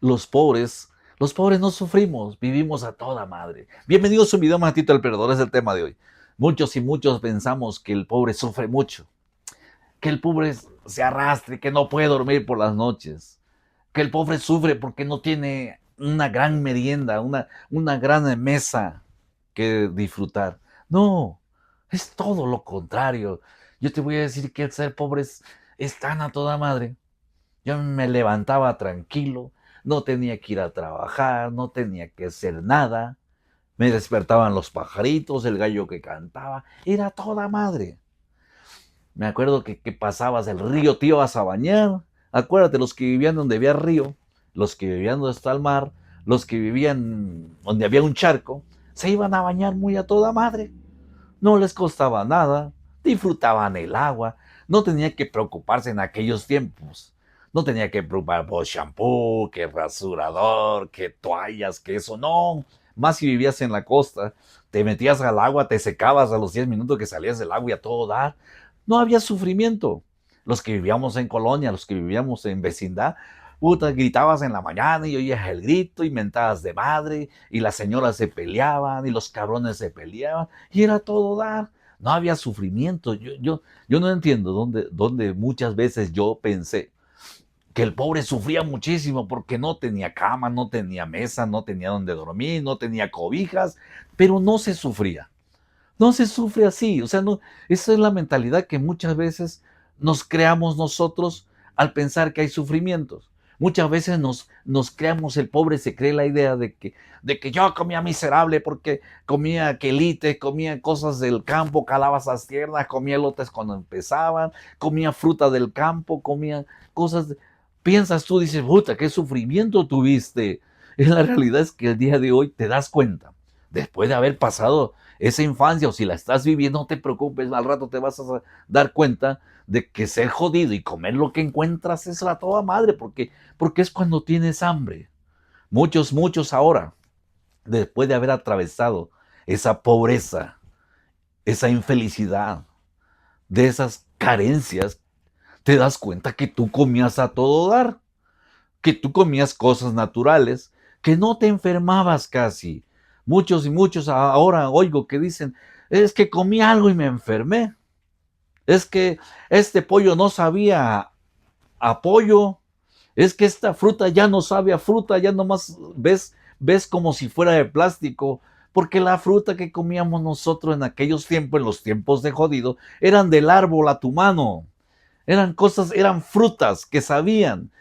los pobres no sufrimos, vivimos a toda madre. Bienvenidos a un video más Tito el Perdedor, es el tema de hoy. Muchos y muchos pensamos que el pobre sufre mucho, que el pobre se arrastre, que no puede dormir por las noches, que el pobre sufre porque no tiene una gran merienda, una gran mesa que disfrutar. No, es todo lo contrario. Yo te voy a decir que el ser pobre es tan a toda madre. Yo me levantaba tranquilo, no tenía que ir a trabajar, no tenía que hacer nada. Me despertaban los pajaritos, el gallo que cantaba, era toda madre. Me acuerdo que pasabas el río, te ibas a bañar. Acuérdate, los que vivían donde había río, los que vivían donde está el mar, los que vivían donde había un charco, se iban a bañar muy a toda madre. No les costaba nada, disfrutaban el agua, no tenía que preocuparse en aquellos tiempos. No tenía que preocupar por shampoo, que rasurador, que toallas, que eso, no. Más si vivías en la costa, te metías al agua, te secabas a los 10 minutos que salías del agua y a todo dar. No había sufrimiento. Los que vivíamos en colonia, los que vivíamos en vecindad, puta, gritabas en la mañana y oías el grito y mentadas de madre y las señoras se peleaban y los cabrones se peleaban y era todo dar. No había sufrimiento. Yo no entiendo dónde muchas veces yo pensé que el pobre sufría muchísimo porque no tenía cama, no tenía mesa, no tenía donde dormir, no tenía cobijas, pero no se sufría. No se sufre así, o sea, no, esa es la mentalidad que muchas veces nos creamos nosotros al pensar que hay sufrimientos. Muchas veces nos creamos, el pobre se cree la idea de que yo comía miserable porque comía quelite, comía cosas del campo, calabazas tiernas, comía elotes cuando empezaban, comía fruta del campo, comía cosas. Piensas tú, dices, puta, qué sufrimiento tuviste. Y la realidad es que el día de hoy te das cuenta, después de haber pasado esa infancia, o si la estás viviendo, no te preocupes, al rato te vas a dar cuenta de que ser jodido y comer lo que encuentras es la toda madre, porque es cuando tienes hambre. Muchos ahora, después de haber atravesado esa pobreza, esa infelicidad, de esas carencias, te das cuenta que tú comías a todo dar, que tú comías cosas naturales, que no te enfermabas casi. Muchos y muchos ahora oigo que dicen, es que comí algo y me enfermé. Es que este pollo no sabía a pollo. Es que esta fruta ya no sabe a fruta, ya nomás ves como si fuera de plástico. Porque la fruta que comíamos nosotros en aquellos tiempos, en los tiempos de jodido, eran del árbol a tu mano. Eran cosas, eran frutas que sabían.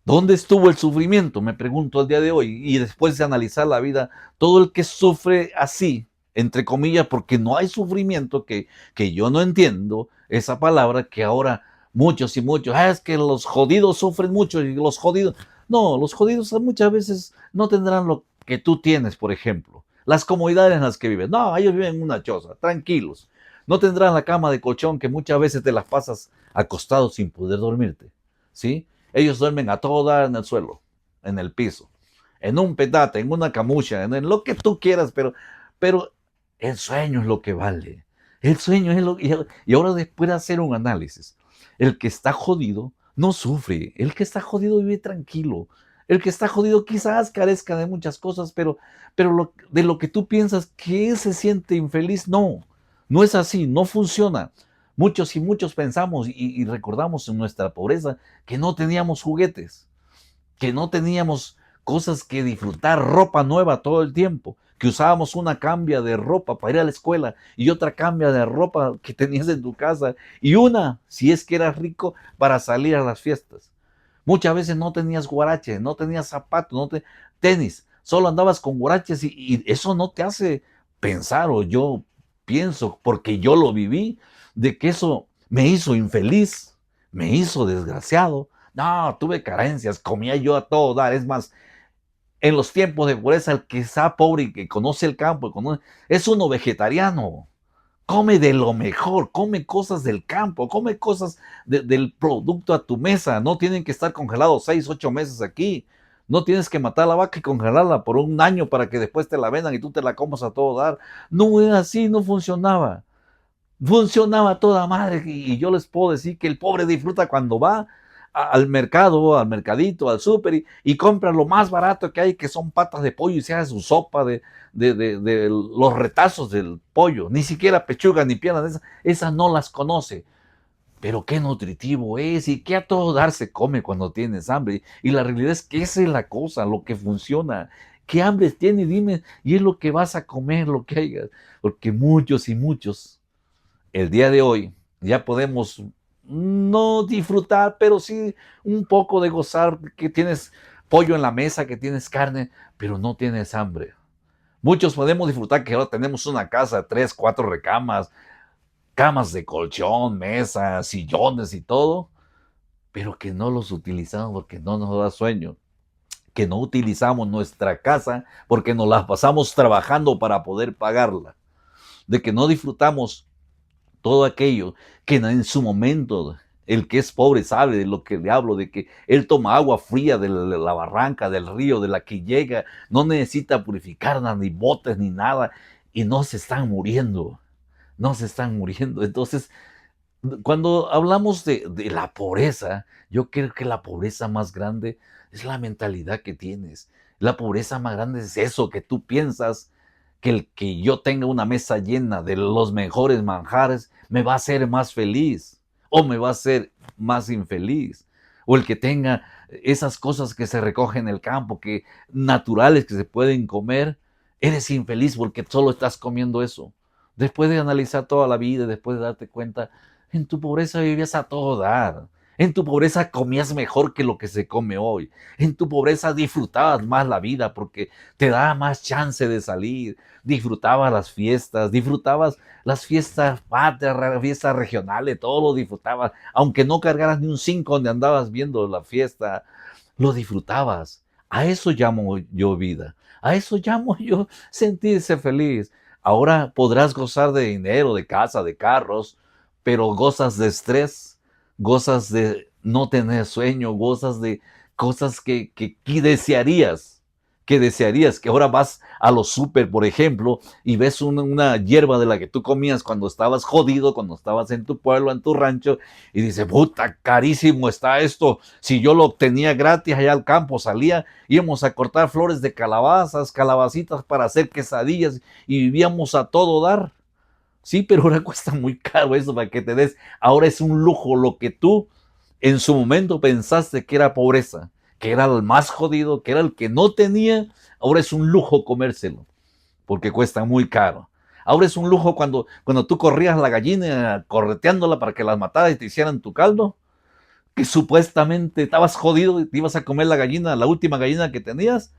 ¿Dónde estuvo el sufrimiento? Me pregunto al día de hoy. Y después de analizar la vida, todo el que sufre así, entre comillas, porque no hay sufrimiento, que yo no entiendo esa palabra, que ahora muchos y muchos, es que los jodidos sufren mucho y los jodidos. No, los jodidos muchas veces no tendrán lo que tú tienes, por ejemplo. Las comodidades en las que viven. No, ellos viven en una choza, tranquilos. No tendrán la cama de colchón que muchas veces te las pasas acostado sin poder dormirte. ¿Sí? Ellos duermen a todo dar en el suelo, en el piso, en un petate, en una camucha, en lo que tú quieras, pero el sueño es lo que vale. El sueño es lo que... Y ahora después de hacer un análisis, el que está jodido no sufre, el que está jodido vive tranquilo. El que está jodido quizás carezca de muchas cosas, pero de lo que tú piensas que se siente infeliz, no, no es así, no funciona. Muchos y muchos pensamos y recordamos en nuestra pobreza que no teníamos juguetes, que no teníamos cosas que disfrutar, ropa nueva todo el tiempo, que usábamos una cambia de ropa para ir a la escuela y otra cambia de ropa que tenías en tu casa y una, si es que eras rico, para salir a las fiestas. Muchas veces no tenías guaraches, no tenías zapatos, tenis, solo andabas con guaraches y eso no te hace pensar, o yo pienso, porque yo lo viví, de que eso me hizo infeliz, me hizo desgraciado. No, tuve carencias, comía yo a todo dar. Es más, en los tiempos de pobreza, el que está pobre y que conoce el campo, es uno vegetariano. Come de lo mejor, come cosas del campo, come cosas del producto a tu mesa. No tienen que estar congelados 6, 8 meses aquí. No tienes que matar a la vaca y congelarla por un año para que después te la vendan y tú te la comas a todo dar. No era así, no funcionaba. Funcionaba toda madre y yo les puedo decir que el pobre disfruta cuando va al mercado, al mercadito, al súper y compra lo más barato que hay, que son patas de pollo, y se hace su sopa de los retazos del pollo. Ni siquiera pechuga ni piernas, esas no las conoce. Pero qué nutritivo es y qué a todo dar se come cuando tienes hambre. Y la realidad es que esa es la cosa, lo que funciona. ¿Qué hambre tienes? Dime, y es lo que vas a comer, lo que haya. Porque muchos y muchos, el día de hoy, ya podemos no disfrutar, pero sí un poco de gozar, que tienes pollo en la mesa, que tienes carne, pero no tienes hambre. Muchos podemos disfrutar que ahora tenemos una casa, 3, 4 recámaras, camas de colchón, mesas, sillones y todo, pero que no los utilizamos porque no nos da sueño, que no utilizamos nuestra casa porque nos la pasamos trabajando para poder pagarla, de que no disfrutamos todo aquello que en su momento el que es pobre sabe de lo que le hablo, de que él toma agua fría de la barranca, del río, de la que llega, no necesita purificarla, ni botes, ni nada, y no se están muriendo, no se están muriendo. Entonces, cuando hablamos de la pobreza, yo creo que la pobreza más grande es la mentalidad que tienes. La pobreza más grande es eso, que tú piensas que el que yo tenga una mesa llena de los mejores manjares me va a hacer más feliz o me va a hacer más infeliz. O el que tenga esas cosas que se recogen en el campo, que naturales que se pueden comer, eres infeliz porque solo estás comiendo eso. Después de analizar toda la vida, después de darte cuenta, en tu pobreza vivías a todo dar. En tu pobreza comías mejor que lo que se come hoy. En tu pobreza disfrutabas más la vida porque te daba más chance de salir. Disfrutabas las fiestas patrias, fiestas regionales, todo lo disfrutabas. Aunque no cargaras ni un 5 donde andabas viendo la fiesta, lo disfrutabas. A eso llamo yo vida. A eso llamo yo sentirse feliz. Ahora podrás gozar de dinero, de casa, de carros, pero gozas de estrés, gozas de no tener sueño, gozas de cosas que desearías, que ahora vas a los súper, por ejemplo, y ves una hierba de la que tú comías cuando estabas jodido, cuando estabas en tu pueblo, en tu rancho, y dices, puta, carísimo está esto. Si yo lo obtenía gratis allá al campo, salía, íbamos a cortar flores de calabazas, calabacitas para hacer quesadillas, y vivíamos a todo dar. Sí, pero ahora cuesta muy caro eso para que te des. Ahora es un lujo lo que tú en su momento pensaste que era pobreza, que era el más jodido, que era el que no tenía. Ahora es un lujo comérselo, porque cuesta muy caro. Ahora es un lujo cuando tú corrías la gallina correteándola para que las mataras y te hicieran tu caldo, que supuestamente estabas jodido y te ibas a comer la gallina, la última gallina que tenías.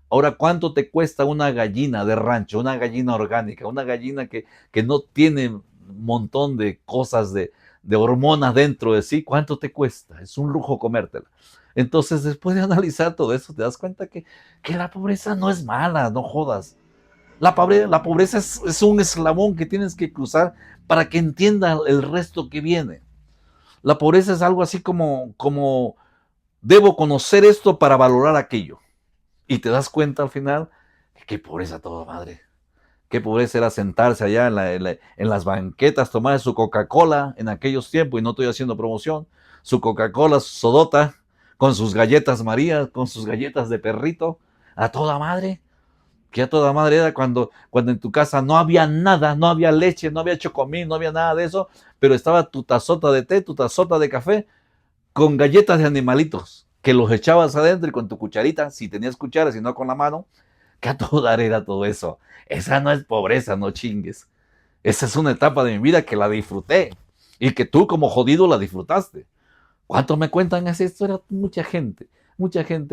Ahora, ¿cuánto te cuesta una gallina de rancho, una gallina orgánica, una gallina que no tiene un montón de cosas, de hormonas dentro de sí? ¿Cuánto te cuesta? Es un lujo comértela. Entonces, después de analizar todo eso, te das cuenta que la pobreza no es mala, no jodas. La pobreza es un eslabón que tienes que cruzar para que entienda el resto que viene. La pobreza es algo así como debo conocer esto para valorar aquello. Y te das cuenta al final, qué pobreza toda madre. Qué pobreza era sentarse allá en las banquetas, tomar su Coca-Cola en aquellos tiempos, y no estoy haciendo promoción, su Coca-Cola, su sodota, con sus galletas María, con sus galletas de perrito, a toda madre. Que a toda madre era cuando en tu casa no había nada, no había leche, no había chocomil, no había nada de eso, pero estaba tu tazota de té, tu tazota de café, con galletas de animalitos, que los echabas adentro y con tu cucharita, si tenías cuchara, si no con la mano, que a todo dar era todo eso. Esa no es pobreza, no chingues. Esa es una etapa de mi vida que la disfruté y que tú como jodido la disfrutaste. ¿Cuánto me cuentan esa historia? Mucha gente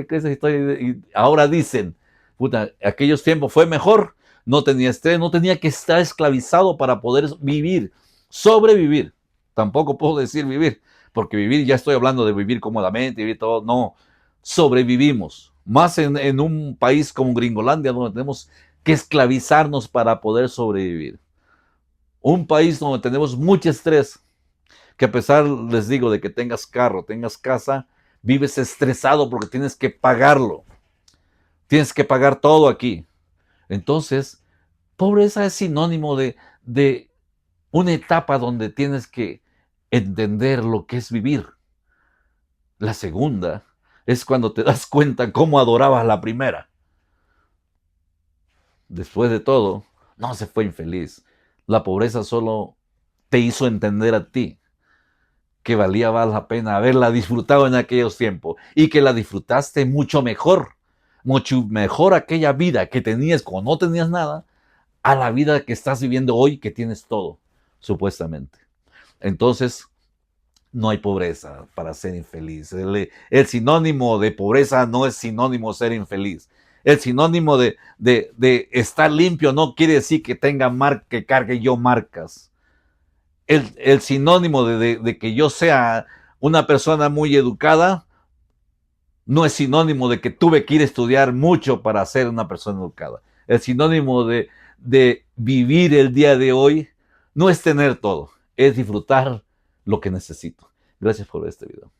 cree esa historia y ahora dicen, puta, aquellos tiempos fue mejor, no tenía estrés, no tenía que estar esclavizado para poder vivir, sobrevivir. Tampoco puedo decir vivir, porque vivir, ya estoy hablando de vivir cómodamente, vivir todo, no, sobrevivimos. Más en un país como Gringolandia, donde tenemos que esclavizarnos para poder sobrevivir. Un país donde tenemos mucho estrés, que a pesar, les digo, de que tengas carro, tengas casa, vives estresado porque tienes que pagarlo. Tienes que pagar todo aquí. Entonces, pobreza es sinónimo de una etapa donde tienes que entender lo que es vivir. La segunda es cuando te das cuenta cómo adorabas la primera. Después de todo, no se fue infeliz. La pobreza solo te hizo entender a ti que valía más la pena haberla disfrutado en aquellos tiempos y que la disfrutaste mucho mejor aquella vida que tenías cuando no tenías nada a la vida que estás viviendo hoy que tienes todo, supuestamente. Entonces, no hay pobreza para ser infeliz. El sinónimo de pobreza no es sinónimo de ser infeliz. El sinónimo de estar limpio no quiere decir que tenga que cargue yo marcas. El sinónimo de que yo sea una persona muy educada no es sinónimo de que tuve que ir a estudiar mucho para ser una persona educada. El sinónimo de vivir el día de hoy no es tener todo, es disfrutar lo que necesito. Gracias por ver este video.